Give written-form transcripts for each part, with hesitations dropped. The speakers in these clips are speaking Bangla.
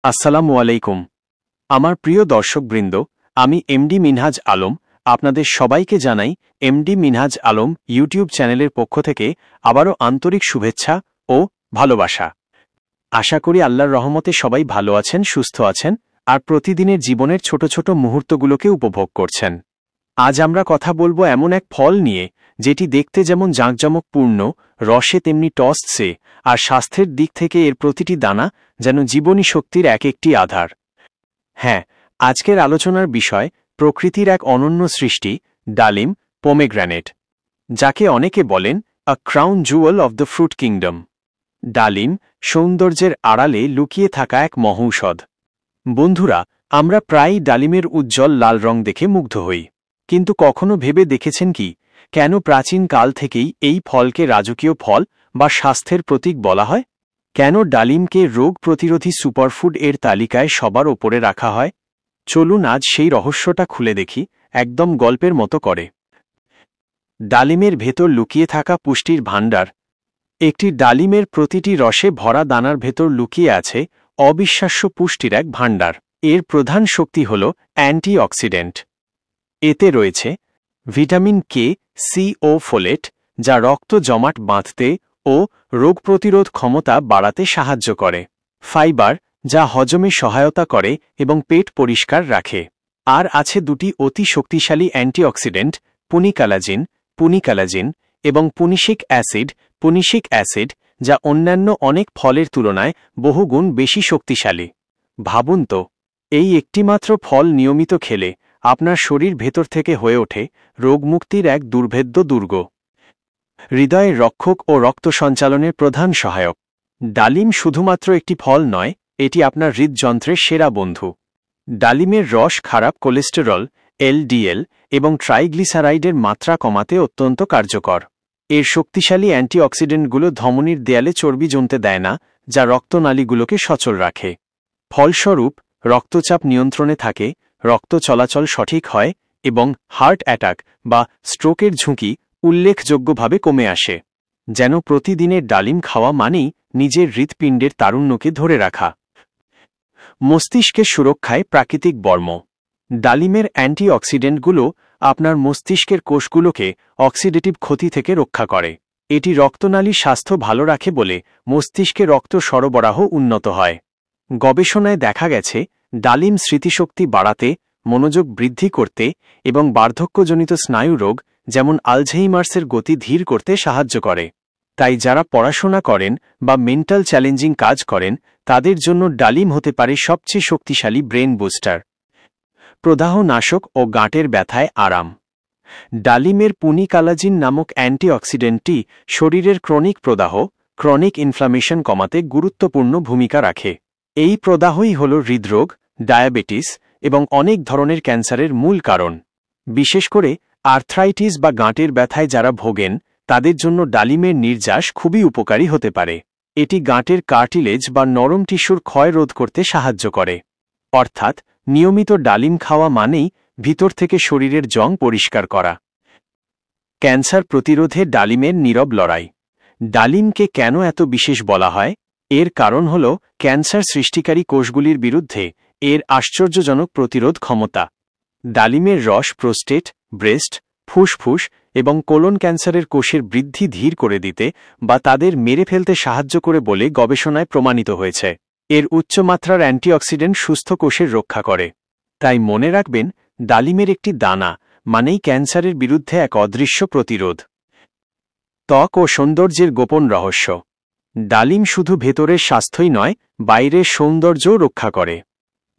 আসসালামু আলাইকুম। আমার প্রিয় দর্শকবৃন্দ, আমি এমডি মিনহাজ আলম আপনাদের সবাইকে জানাই এমডি মিনহাজ আলম ইউটিউব চ্যানেলের পক্ষ থেকে আবারও আন্তরিক শুভেচ্ছা ও ভালোবাসা। আশা করি আল্লাহর রহমতে সবাই ভালো আছেন, সুস্থ আছেন আর প্রতিদিনের জীবনের ছোট ছোট মুহূর্তগুলোকে উপভোগ করছেন। আজ আমরা কথা বলবো এমন এক ফল নিয়ে যেটি দেখতে যেমন জাঁকজমকপূর্ণ, রসে তেমনি টসছে, আর স্বাস্থ্যের দিক থেকে এর প্রতিটি দানা যেন জীবনী শক্তির এক একটি আধার। হ্যাঁ, আজকের আলোচনার বিষয় প্রকৃতির এক অনন্য সৃষ্টি, ডালিম, পোমেগ্রানেট, যাকে অনেকে বলেন a crown jewel of the fruit kingdom. ডালিম সৌন্দর্যের আড়ালে লুকিয়ে থাকা এক মহৌষধ। বন্ধুরা, আমরা প্রায়ই ডালিমের উজ্জ্বল লাল রং দেখে মুগ্ধ হই, কিন্তু কখনো ভেবে দেখেছেন কি কেন প্রাচীন কাল থেকেই এই ফলকে রাজকীয় ফল বা স্বাস্থ্যের প্রতীক বলা হয়? কেন ডালিমকে রোগ প্রতিরোধী সুপারফুড এর তালিকায় সবার ওপরে রাখা হয়? চলুন আজ সেই রহস্যটা খুলে দেখি, একদম গল্পের মতো করে। ডালিমের ভেতর লুকিয়ে থাকা পুষ্টির ভাণ্ডার। একটি ডালিমের প্রতিটি রসে ভরা দানার ভেতর লুকিয়ে আছে অবিশ্বাস্য পুষ্টির এক ভাণ্ডার। এর প্রধান শক্তি হল অ্যান্টিঅক্সিডেন্ট। এতে রয়েছে ভিটামিন কে, সি ও ফোলেট, যা রক্ত জমাট বাঁধতে ও রোগ প্রতিরোধ ক্ষমতা বাড়াতে সাহায্য করে। ফাইবার, যা হজমে সহায়তা করে এবং পেট পরিষ্কার রাখে। আর আছে দুটি অতি শক্তিশালী অ্যান্টিঅক্সিডেন্ট, পুনিকালাজিন এবং পুনিসিক অ্যাসিড, যা অন্যান্য অনেক ফলের তুলনায় বহুগুণ বেশি শক্তিশালী। ভাবুন তো, এই একটিমাত্র ফল নিয়মিত খেলে আপনার শরীর ভেতর থেকে হয়ে ওঠে রোগমুক্তির এক দুর্ভেদ্য দুর্গ। হৃদয়ের রক্ষক ও রক্ত সঞ্চালনের প্রধান সহায়ক। ডালিম শুধুমাত্র একটি ফল নয়, এটি আপনার হৃদযন্ত্রের সেরা বন্ধু। ডালিমের রস খারাপ কোলেস্টেরল, এলডিএল এবং ট্রাইগ্লিসারাইডের মাত্রা কমাতে অত্যন্ত কার্যকর। এর শক্তিশালী অ্যান্টিঅক্সিডেন্টগুলো ধমনীর দেয়ালে চর্বি জমতে দেয় না, যা রক্তনালীগুলোকে সচল রাখে। ফলস্বরূপ রক্তচাপ নিয়ন্ত্রণে থাকে, রক্ত চলাচল সঠিক হয় এবং হার্ট অ্যাটাক বা স্ট্রোকের ঝুঁকি উল্লেখযোগ্যভাবে কমে আসে। যেন প্রতিদিনের ডালিম খাওয়া মানেই নিজের হৃৎপিণ্ডের তারুণ্যকে ধরে রাখা। মস্তিষ্কের সুরক্ষায় প্রাকৃতিক বর্ম। ডালিমের অ্যান্টিঅক্সিডেন্টগুলো আপনার মস্তিষ্কের কোষগুলোকে অক্সিডেটিভ ক্ষতি থেকে রক্ষা করে। এটি রক্তনালীর স্বাস্থ্য ভালো রাখে বলে মস্তিষ্কে রক্ত সরবরাহ উন্নত হয়। গবেষণায় দেখা গেছে ডালিম স্মৃতিশক্তি বাড়াতে, মনোযোগ বৃদ্ধি করতে এবং বার্ধক্যজনিত স্নায়ু রোগ যেমন আলঝেইমার্সের গতি ধীর করতে সাহায্য করে। তাই যারা পড়াশোনা করেন বা মেন্টাল চ্যালেঞ্জিং কাজ করেন, তাদের জন্য ডালিম হতে পারে সবচেয়ে শক্তিশালী ব্রেন বুস্টার। প্রদাহনাশক ও গাঁটের ব্যথায় আরাম। ডালিমের পুনিকালাজিন নামক অ্যান্টিঅক্সিডেন্টটি শরীরের ক্রনিক ইনফ্লামেশন কমাতে গুরুত্বপূর্ণ ভূমিকা রাখে। এই প্রদাহই হল হৃদরোগ, ডায়াবেটিস এবং অনেক ধরনের ক্যান্সারের মূল কারণ। বিশেষ করে আর্থ্রাইটিস বা গাঁটের ব্যথায় যারা ভোগেন, তাদের জন্য ডালিমের নির্যাস খুবই উপকারী হতে পারে। এটি গাঁটের কার্টিলেজ বা নরম টিস্যুর ক্ষয় রোধ করতে সাহায্য করে। অর্থাৎ নিয়মিত ডালিম খাওয়া মানেই ভিতর থেকে শরীরের জং পরিষ্কার করা। ক্যান্সার প্রতিরোধে ডালিমের নীরব লড়াই। ডালিমকে কেন এত বিশেষ বলা হয়? এর কারণ হল ক্যান্সার সৃষ্টিকারী কোষগুলির বিরুদ্ধে এর আশ্চর্যজনক প্রতিরোধ ক্ষমতা। ডালিমের রস প্রোস্টেট, ব্রেস্ট, ফুসফুস এবং কোলন ক্যান্সারের কোষের বৃদ্ধি ধীর করে দিতে বা তাদের মেরে ফেলতে সাহায্য করে বলে গবেষণায় প্রমাণিত হয়েছে। এর উচ্চমাত্রার অ্যান্টিঅক্সিডেন্ট সুস্থ কোষের রক্ষা করে। তাই মনে রাখবেন, ডালিমের একটি দানা মানেই ক্যান্সারের বিরুদ্ধে এক অদৃশ্য প্রতিরোধ। ত্বক ও সৌন্দর্যের গোপন রহস্য। ডালিম শুধু ভেতরের স্বাস্থ্যই নয়, বাইরের সৌন্দর্যও রক্ষা করে।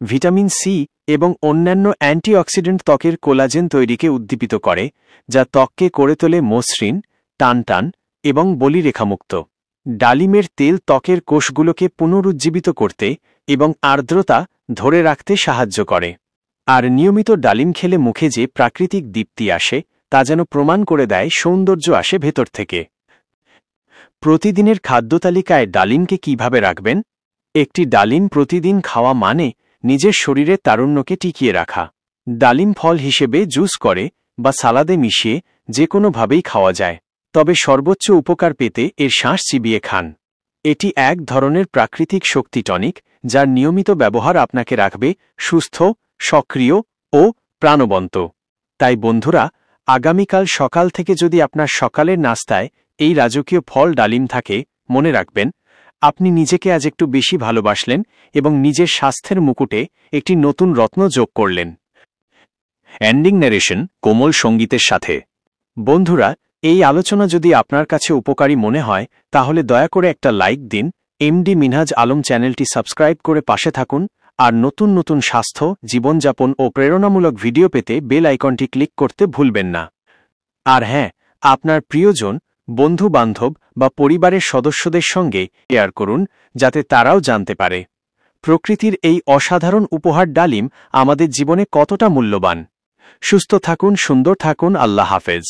ভিটামিন সি এবং অন্যান্য অ্যান্টিঅক্সিডেন্ট ত্বকের কোলাজেন তৈরিকে উদ্দীপিত করে, যা ত্বককে করে তোলে মসৃণ, টানটান এবং বলিরেখামুক্ত। ডালিমের তেল ত্বকের কোষগুলোকে পুনরুজ্জীবিত করতে এবং আর্দ্রতা ধরে রাখতে সাহায্য করে। আর নিয়মিত ডালিম খেলে মুখে যে প্রাকৃতিক দীপ্তি আসে, তা যেন প্রমাণ করে দেয় সৌন্দর্য আসে ভেতর থেকে। প্রতিদিনের খাদ্যতালিকায় ডালিমকে কিভাবে রাখবেন? একটি ডালিম প্রতিদিন খাওয়া মানে নিজের শরীরের তারুণ্যকে টিকিয়ে রাখা। ডালিম ফল হিসেবে জুস করে বা সালাদে মিশিয়ে যে কোনোভাবেই খাওয়া যায়, তবে সর্বোচ্চ উপকার পেতে এর শাঁস চিবিয়ে খান। এটি এক ধরনের প্রাকৃতিক শক্তি টনিক, যার নিয়মিত ব্যবহার আপনাকে রাখবে সুস্থ, সক্রিয় ও প্রাণবন্ত। তাই বন্ধুরা, আগামীকাল সকাল থেকে যদি আপনার সকালের নাস্তায় এই রাজকীয় ফল ডালিম থাকে, মনে রাখবেন আপনি নিজেকে আজ একটু বেশি ভালোবাসলেন এবং নিজের স্বাস্থ্যের মুকুটে একটি নতুন রত্ন যোগ করলেন। এন্ডিং ন্যারেশন কোমল সঙ্গীতের সাথে। বন্ধুরা, এই আলোচনা যদি আপনার কাছে উপকারী মনে হয় তাহলে দয়া করে একটা লাইক দিন, এমডি মিনহাজ আলম চ্যানেলটি সাবস্ক্রাইব করে পাশে থাকুন, আর নতুন নতুন স্বাস্থ্য, জীবনযাপন ও প্রেরণামূলক ভিডিও পেতে বেল আইকনটি ক্লিক করতে ভুলবেন না। আর হ্যাঁ, আপনার প্রিয়জন, বন্ধু-বান্ধব বা পরিবারের সদস্যদের সঙ্গে শেয়ার করুন যাতে তারাও জানতে পারে প্রকৃতির এই অসাধারণ উপহার ডালিম আমাদের জীবনে কতটা মূল্যবান। সুস্থ থাকুন, সুন্দর থাকুন, আল্লাহ হাফেজ।